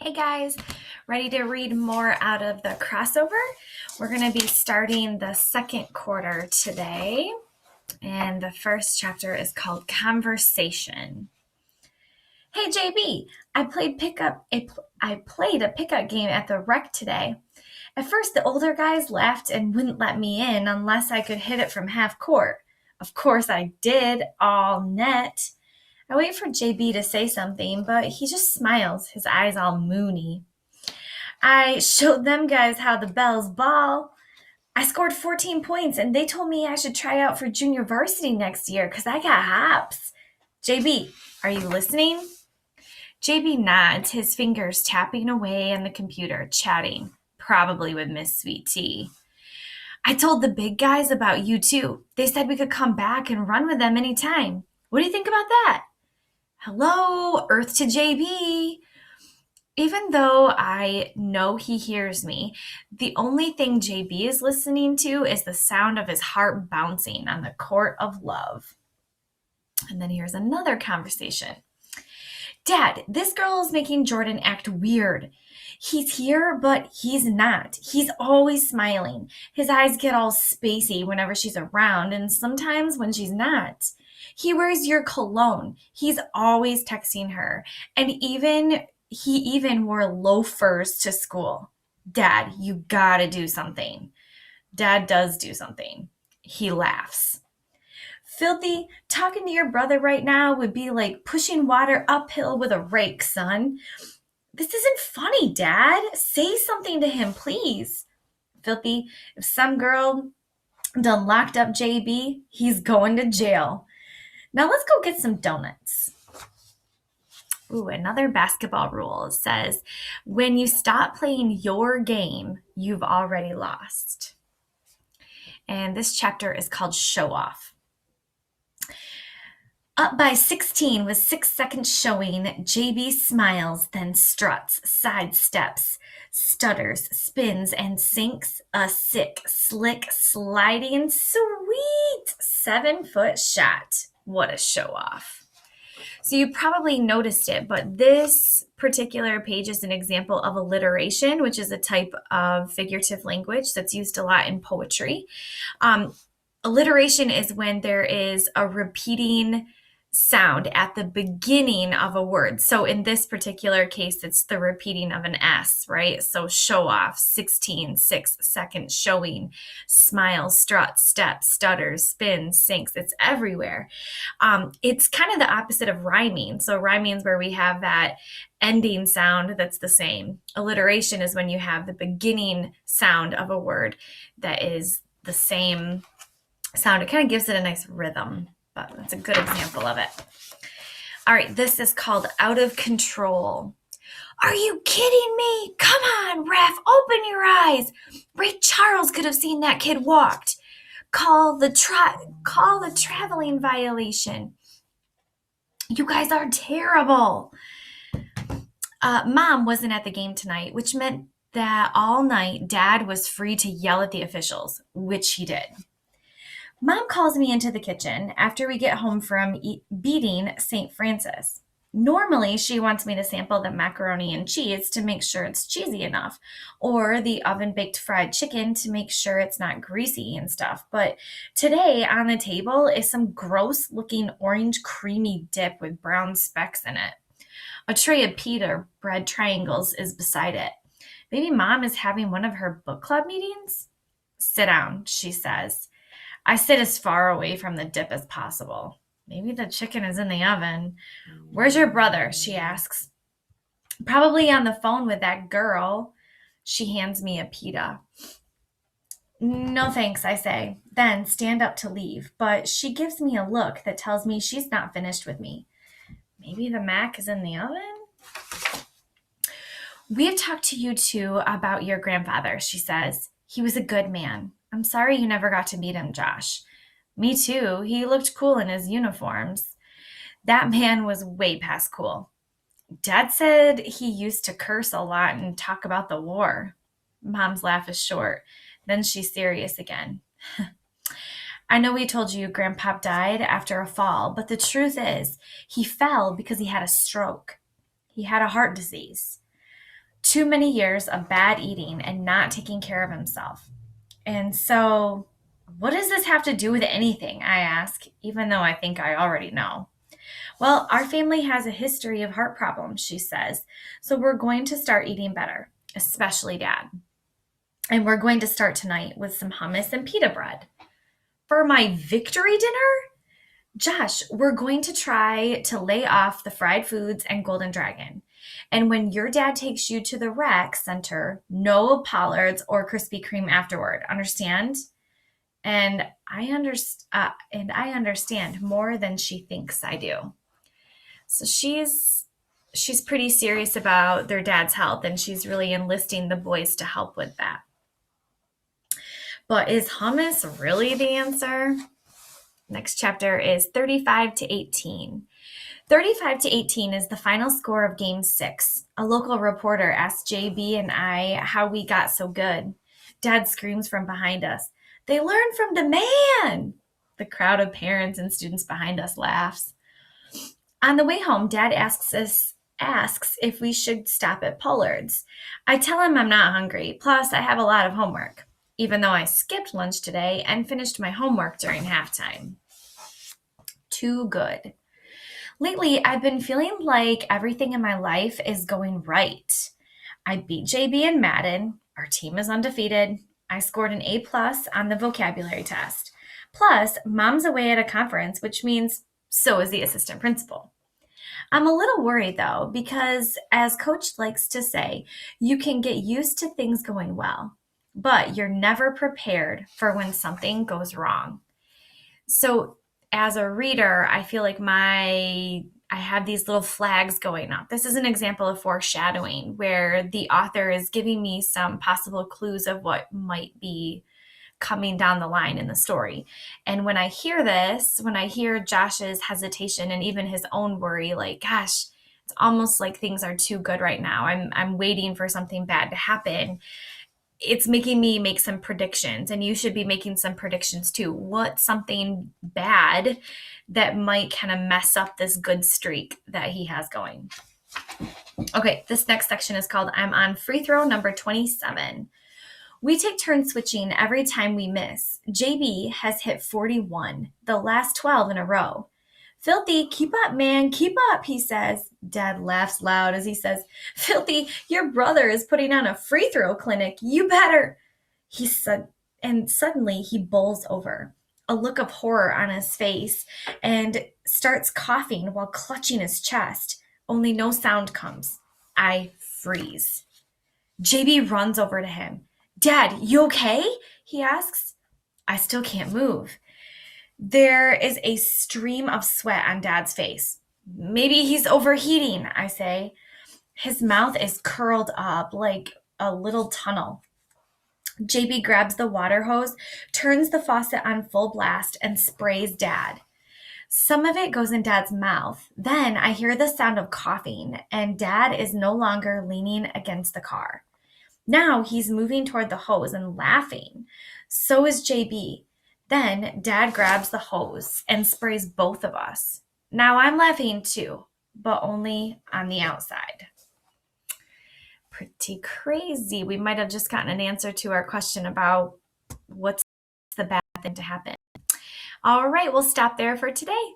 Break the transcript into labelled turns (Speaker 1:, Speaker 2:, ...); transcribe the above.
Speaker 1: Hey guys, ready to read more out of the crossover? We're going to be starting the second quarter today, and the first chapter is called Conversation. Hey JB, I played a pickup game at the rec today. At first, the older guys laughed and wouldn't let me in unless I could hit it from half court. Of course, I did, all net. I wait for JB to say something, but he just smiles, his eyes all moony. I showed them guys how the Bells ball. I scored 14 points and they told me I should try out for junior varsity next year because I got hops. JB, are you listening? JB nods, his fingers tapping away on the computer, chatting, probably with Miss Sweet Tea. I told the big guys about you too. They said we could come back and run with them anytime. What do you think about that? Hello, Earth to JB. Even though I know he hears me, the only thing JB is listening to is the sound of his heart bouncing on the court of love. And then here's another conversation. Dad, this girl is making Jordan act weird. He's here, but he's not. He's always smiling. His eyes get all spacey whenever she's around, and sometimes when she's not. He wears your cologne. He's always texting her. And he even wore loafers to school. Dad, you gotta do something. Dad does do something. He laughs. Filthy, talking to your brother right now would be like pushing water uphill with a rake, son. This isn't funny, Dad. Say something to him, please. Filthy, if some girl done locked up JB, he's going to jail. Now let's go get some donuts. Ooh, another basketball rule says, when you stop playing your game, you've already lost. And this chapter is called Show Off. Up by 16 with 6 seconds showing, JB smiles, then struts, sidesteps, stutters, spins, and sinks a sick, slick, sliding, sweet 7-foot shot. What a show off. So you probably noticed it, but this particular page is an example of alliteration, which is a type of figurative language that's used a lot in poetry. Alliteration is when there is a repeating sound at the beginning of a word. So in this particular case, it's the repeating of an S, right? So show off, 16, 6 seconds showing, smiles, struts, steps, stutters, spins, sinks. It's everywhere. It's kind of the opposite of rhyming. So rhyming is where we have that ending sound that's the same. Alliteration is when you have the beginning sound of a word that is the same sound. It kind of gives it a nice rhythm, but that's a good example of it. All right, this is called Out of Control. Are you kidding me? Come on, ref, open your eyes. Ray Charles could have seen that kid walked. Call the traveling violation. You guys are terrible. Mom wasn't at the game tonight, which meant that all night Dad was free to yell at the officials, which he did. Mom calls me into the kitchen after we get home from beating St. Francis. Normally, she wants me to sample the macaroni and cheese to make sure it's cheesy enough, or the oven-baked fried chicken to make sure it's not greasy and stuff. But today on the table is some gross-looking orange creamy dip with brown specks in it. A tray of pita bread triangles is beside it. Maybe Mom is having one of her book club meetings? Sit down, she says. I sit as far away from the dip as possible. Maybe the chicken is in the oven. Where's your brother? She asks. Probably on the phone with that girl. She hands me a pita. No thanks, I say, then stand up to leave. But she gives me a look that tells me she's not finished with me. Maybe the mac is in the oven? We have talked to you two about your grandfather, she says. He was a good man. I'm sorry you never got to meet him, Josh. Me too. He looked cool in his uniforms. That man was way past cool. Dad said he used to curse a lot and talk about the war. Mom's laugh is short. Then she's serious again. I know we told you Grandpa died after a fall, but the truth is he fell because he had a stroke. He had a heart disease. Too many years of bad eating and not taking care of himself. And so, what does this have to do with anything? I ask, even though I think I already know. Well, our family has a history of heart problems, she says. So we're going to start eating better, especially Dad. And we're going to start tonight with some hummus and pita bread. For my victory dinner? Josh, we're going to try to lay off the fried foods and Golden Dragon. And when your dad takes you to the rec center, no Pollards or Krispy Kreme afterward. Understand? And I understand more than she thinks I do. So she's pretty serious about their dad's health, and she's really enlisting the boys to help with that. But is hummus really the answer? Next chapter is 35 to 18. 35 to 18 is the final score of Game 6. A local reporter asked JB and I how we got so good. Dad screams from behind us, "They learned from the man!" The crowd of parents and students behind us laughs. On the way home, Dad asks if we should stop at Pollard's. I tell him I'm not hungry, plus I have a lot of homework, even though I skipped lunch today and finished my homework during halftime. Too good. Lately, I've been feeling like everything in my life is going right. I beat JB in Madden. Our team is undefeated. I scored an A+ on the vocabulary test. Plus, Mom's away at a conference, which means so is the assistant principal. I'm a little worried though, because as Coach likes to say, you can get used to things going well, but you're never prepared for when something goes wrong. So as a reader, I feel like I have these little flags going up. This is an example of foreshadowing where the author is giving me some possible clues of what might be coming down the line in the story. And when I hear this, when I hear Josh's hesitation and even his own worry, like, gosh, it's almost like things are too good right now. I'm waiting for something bad to happen. It's making me make some predictions, and you should be making some predictions too. What's something bad that might kind of mess up this good streak that he has going? Okay, this next section is called I'm on free throw number 27. We take turns switching every time we miss. JB has hit 41, the last 12 in a row. Filthy, keep up, man, keep up, he says. Dad laughs loud as he says, Filthy, your brother is putting on a free throw clinic. You better. And suddenly he bowls over, a look of horror on his face, and starts coughing while clutching his chest. Only no sound comes. I freeze. JB runs over to him. Dad, you okay? He asks. I still can't move. There is a stream of sweat on Dad's face. Maybe he's overheating, I say. His mouth is curled up like a little tunnel. JB grabs the water hose, turns the faucet on full blast, and sprays Dad. Some of it goes in Dad's mouth. Then I hear the sound of coughing, and Dad is no longer leaning against the car. Now he's moving toward the hose and laughing. So is JB. Then Dad grabs the hose and sprays both of us. Now I'm laughing too, but only on the outside. Pretty crazy. We might have just gotten an answer to our question about what's the bad thing to happen. All right, we'll stop there for today.